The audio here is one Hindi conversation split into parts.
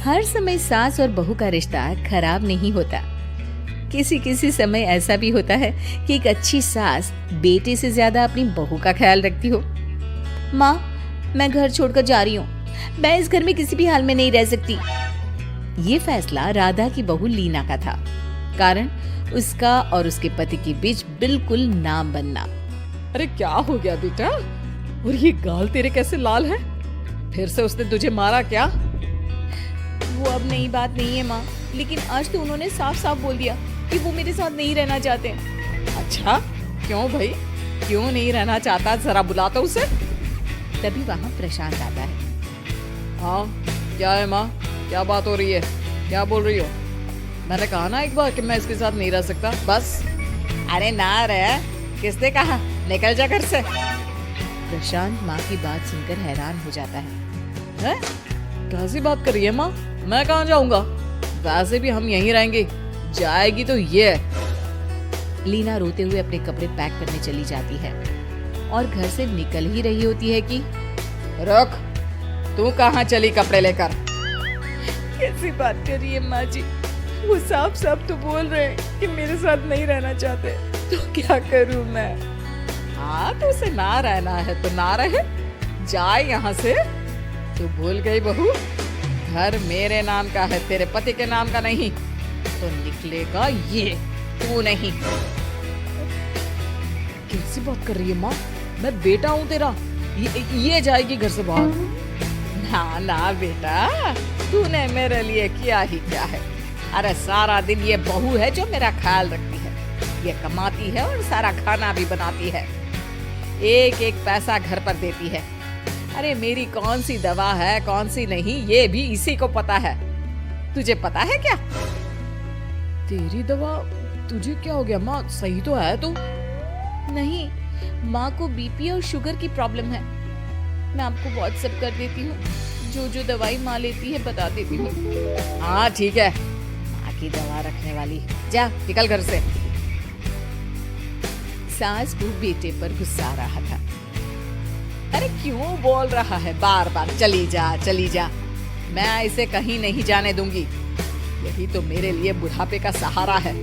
हर समय सास और बहू का रिश्ता खराब नहीं होता। किसी किसी समय ऐसा भी होता है कि एक अच्छी सास बेटे से ज्यादा अपनी बहू का ख्याल रखती हो। माँ, मैं घर छोड़कर जा रही हूँ, मैं इस घर में किसी भी हाल में नहीं रह सकती। ये फैसला राधा की बहू लीना का था। कारण उसका और उसके पति के बीच बिल्कुल नाम बनना। अरे क्या हो गया बेटा? और ये गाल तेरे कैसे लाल है? फिर से उसने तुझे मारा क्या? वो अब नई बात नहीं है माँ, लेकिन आज तो उन्होंने साफ साफ बोल दिया कि वो मेरे साथ नहीं रहना चाहते। अच्छा, क्यों भाई? क्यों नहीं रहना चाहता? जरा बुलाता उसे। तभी वहाँ प्रशांत आता है। हाँ, क्या है माँ? क्या बात हो रही है? क्या बोल रही हो? मैंने कहा ना एक बार कि मैं इसके साथ नहीं रह सकता, बस। अरे ना रह, किसने कहा? निकल जा घर से। प्रशांत माँ की बात सुनकर हैरान हो जाता है। कैसी बात कर रही है माँ? मैं कहाँ जाऊंगा? वैसे भी हम यहीं रहेंगे। जाएगी तो ये। लीना रोते हुए अपने कपड़े पैक करने चली जाती है और घर से निकल ही रही होती है कि रुक, तू कहाँ चली कपड़े लेकर? कैसी बात कर रही है माँ जी? वो साफ साफ तो बोल रहे हैं कि मेरे साथ नहीं रहना चाहते, तो क्या करूँ मैं? हाँ, तो उसे ना रहना है तो ना रहे, जाए यहाँ से। तू भूल गई बहू, घर मेरे नाम का है, तेरे पति के नाम का नहीं। तो निकलेगा ये, तू नहीं। कैसी बात कर रही है माँ? मैं बेटा हूँ तेरा, ये जाएगी घर से बाहर। ना ना बेटा, तूने मेरे लिए किया ही क्या है? अरे सारा दिन ये बहू है जो मेरा ख्याल रखती है, ये कमाती है और सारा खाना भी बनाती है, एक एक पैसा घर पर देती है। अरे मेरी कौन सी दवा है कौन सी नहीं, ये भी इसी को पता है। तुझे पता है क्या? तेरी दवा? तुझे क्या हो गया माँ? सही तो है तू? नहीं, माँ को बीपी और शुगर की प्रॉब्लम है। मैं आपको व्हाट्सएप कर देती हूँ, जो जो दवाई माँ लेती है बता देती हूँ। हाँ ठीक है, माँ की दवा रखने वाली। जा निकल घर से। सास बहू बेटे पर गुस्सा रहा था। अरे क्यों बोल रहा है बार बार चली जा चली जा? मैं इसे कहीं नहीं जाने दूंगी, यही तो मेरे लिए बुढ़ापे का सहारा है।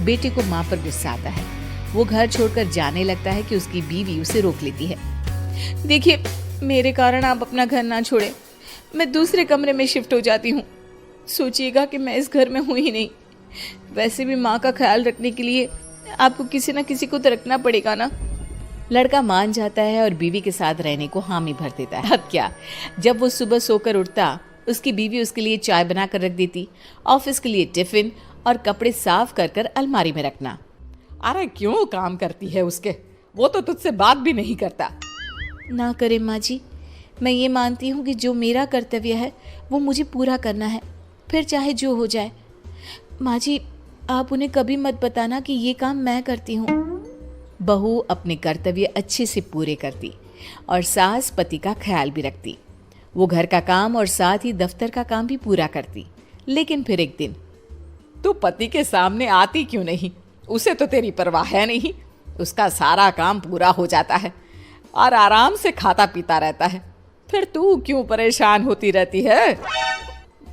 बेटे को माँ पर गुस्सा आता है। वो घर छोड़कर जाने लगता है कि उसकी बीवी उसे रोक लेती है। देखिए, मेरे कारण आप अपना घर ना छोड़े, मैं दूसरे कमरे में शिफ्ट हो जाती हूँ। सोचिएगा कि मैं इस घर में हूँ ही नहीं। वैसे भी माँ का ख्याल रखने के लिए आपको किसी ना किसी को तो रखना पड़ेगा ना। लड़का मान जाता है और बीवी के साथ रहने को हामी भर देता है। अब क्या, जब वो सुबह सोकर उठता, उसकी बीवी उसके लिए चाय बना कर रख देती, ऑफिस के लिए टिफिन और कपड़े साफ कर कर अलमारी में रखना। अरे क्यों काम करती है उसके? वो तो तुझसे बात भी नहीं करता। ना करे माँ जी, मैं ये मानती हूँ कि जो मेरा कर्तव्य है वो मुझे पूरा करना है, फिर चाहे जो हो जाए। माँ जी, आप उन्हें कभी मत बताना कि ये काम मैं करती हूँ। बहू अपने कर्तव्य अच्छे से पूरे करती और सास पति का ख्याल भी रखती। वो घर का काम और साथ ही दफ्तर का काम भी पूरा करती। लेकिन फिर एक दिन, तू पति के सामने आती क्यों नहीं? उसे तो तेरी परवाह है नहीं, उसका सारा काम पूरा हो जाता है और आराम से खाता पीता रहता है, फिर तू क्यों परेशान होती रहती है?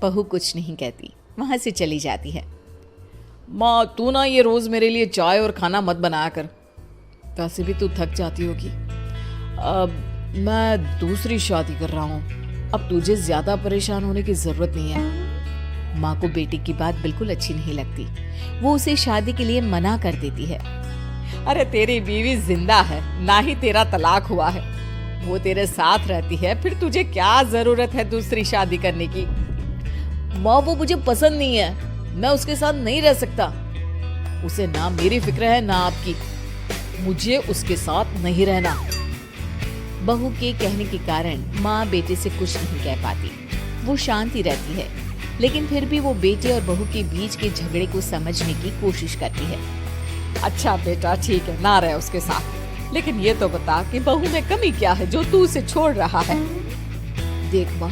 बहू कुछ नहीं कहती, वहां से चली जाती है। माँ, तू ना ये रोज मेरे लिए चाय और खाना मत बनाया कर, वैसे भी तू थक जाती होगी। अब मैं दूसरी शादी कर रहा हूँ, अब तुझे ज्यादा परेशान होने की जरूरत नहीं है। माँ को बेटी की बात बिल्कुल अच्छी नहीं लगती। वो उसे शादी के लिए मना कर देती है। अरे तेरी बीवी जिंदा है, ना ही तेरा तलाक हुआ है, वो तेरे साथ रहती है, फिर तुझे क्या जरूरत है दूसरी शादी करने की? माँ, वो मुझे पसंद नहीं है, मैं उसके साथ नहीं रह सकता। उसे ना मेरी फिक्र है ना आपकी, मुझे उसके साथ नहीं रहना। बहू के कहने के कारण माँ बेटे से कुछ नहीं कह पाती। वो शांति रहती है, लेकिन फिर भी वो बेटे और बहू के बीच के झगड़े को समझने की कोशिश करती है। अच्छा बेटा ठीक है, ना रहे उसके साथ, लेकिन ये तो बता कि बहू में कमी क्या है जो तू उसे छोड़ रहा है? देख माँ,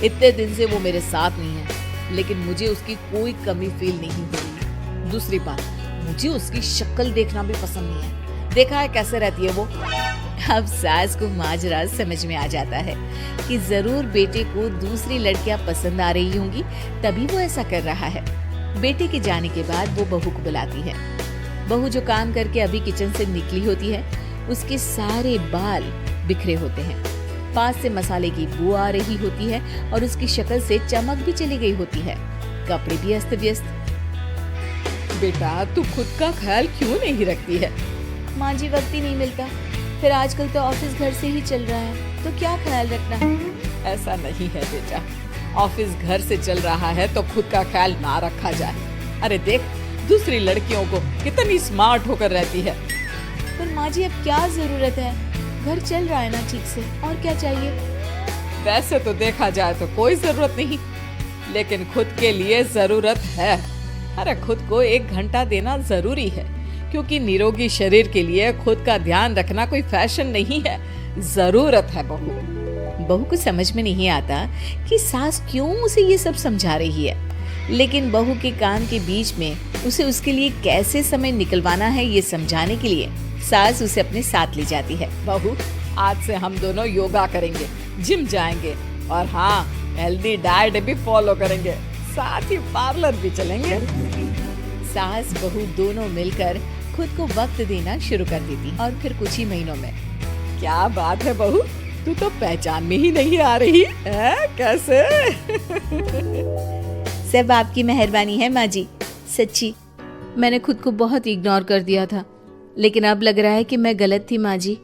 इतने दिन से वो मेरे साथ नहीं है, लेकिन मुझे उसकी कोई कमी फील नहीं हो रही। दूसरी बात, मुझे उसकी शक्ल देखना भी पसंद नहीं है। देखा है कैसे रहती है वो? अब सास को माजरा समझ में आ जाता है कि जरूर बेटे को दूसरी लड़कियां पसंद आ रही होंगी, तभी वो ऐसा कर रहा है। बेटे के जाने के बाद वो बहू को बुलाती है। बहू जो काम करके अभी किचन से निकली होती है, उसके सारे बाल बिखरे होते हैं, पास से मसाले की बू आ रही होती है और उसकी शक्ल से चमक भी चली गई होती है, कपड़े भी अस्त व्यस्त। बेटा तू खुद का ख्याल क्यों नहीं रखती है? माँ जी, वक्त ही नहीं मिलता, फिर आजकल तो ऑफिस घर से ही चल रहा है, तो क्या ख्याल रखना है? ऐसा नहीं है बेटा, ऑफिस घर से चल रहा है तो खुद का ख्याल ना रखा जाए। अरे देख, दूसरी लड़कियों को कितनी स्मार्ट होकर रहती है। पर माँ जी, अब क्या जरूरत है, घर चल रहा है ना ठीक से, और क्या चाहिए? वैसे तो देखा जाए तो कोई जरूरत नहीं, लेकिन खुद के लिए जरूरत है। अरे खुद को 1 घंटा देना जरूरी है, क्योंकि निरोगी शरीर के लिए खुद का ध्यान रखना कोई फैशन नहीं है, जरूरत है। बहू को समझ में नहीं आता कि सास क्यों उसे ये सब समझा रही है, लेकिन बहू के काम के बीच में उसे उसके लिए कैसे समय निकलवाना है ये समझाने के लिए सास उसे अपने साथ ले जाती है। बहू, आज से हम दोनों योगा करेंगे, जिम जाएंगे और हाँ, हेल्दी डाइट भी फॉलो करेंगे, साथ ही पार्लर भी चलेंगे। सास बहू दोनों मिलकर खुद को वक्त देना शुरू कर देती और फिर कुछ ही महीनों में। क्या बात है बहू, तू तो पहचान में ही नहीं आ रही है, कैसे? सब आपकी मेहरबानी है माँ जी, सच्ची मैंने खुद को बहुत इग्नोर कर दिया था, लेकिन अब लग रहा है कि मैं गलत थी माँ जी।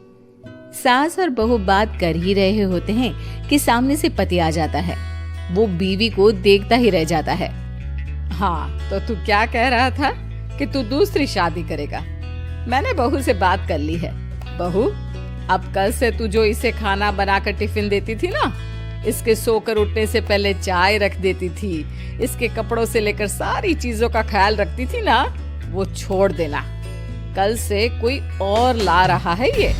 सास और बहू बात कर ही रहे होते हैं कि सामने से पति आ जाता है। वो बीवी को देखता ही रह जाता है। हाँ, तो तू क्या कह रहा था कि तू दूसरी शादी करेगा? मैंने बहू से बात कर ली है। बहू, अब कल से तू जो इसे खाना बनाकर टिफिन देती थी ना, इसके सोकर उठने से पहले चाय रख देती थी, इसके कपड़ों से लेकर सारी चीजों का ख्याल रखती थी ना, वो छोड़ देना। कल से कोई और ला रहा है ये।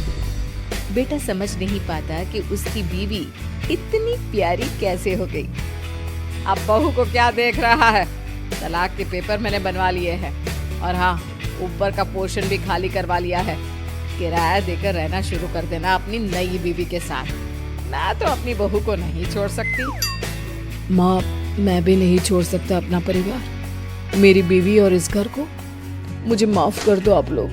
बेटा समझ नहीं पाता कि उसकी बीवी इतनी प्यारी कैसे हो गई। अब बहू को क्या देख रहा है? तलाक के पेपर मैंने बनवा लिए हैं और हाँ, ऊपर का पोर्शन भी खाली करवा लिया है। किराया देकर रहना शुरू कर देना अपनी नई बीवी के साथ। मैं तो अपनी बहू को नहीं छोड़ सकती। माँ, मैं भी नहीं छोड़ सकता अपना परिवार, मेरी बीवी और इस घर को। मुझे माफ कर दो आप लोग।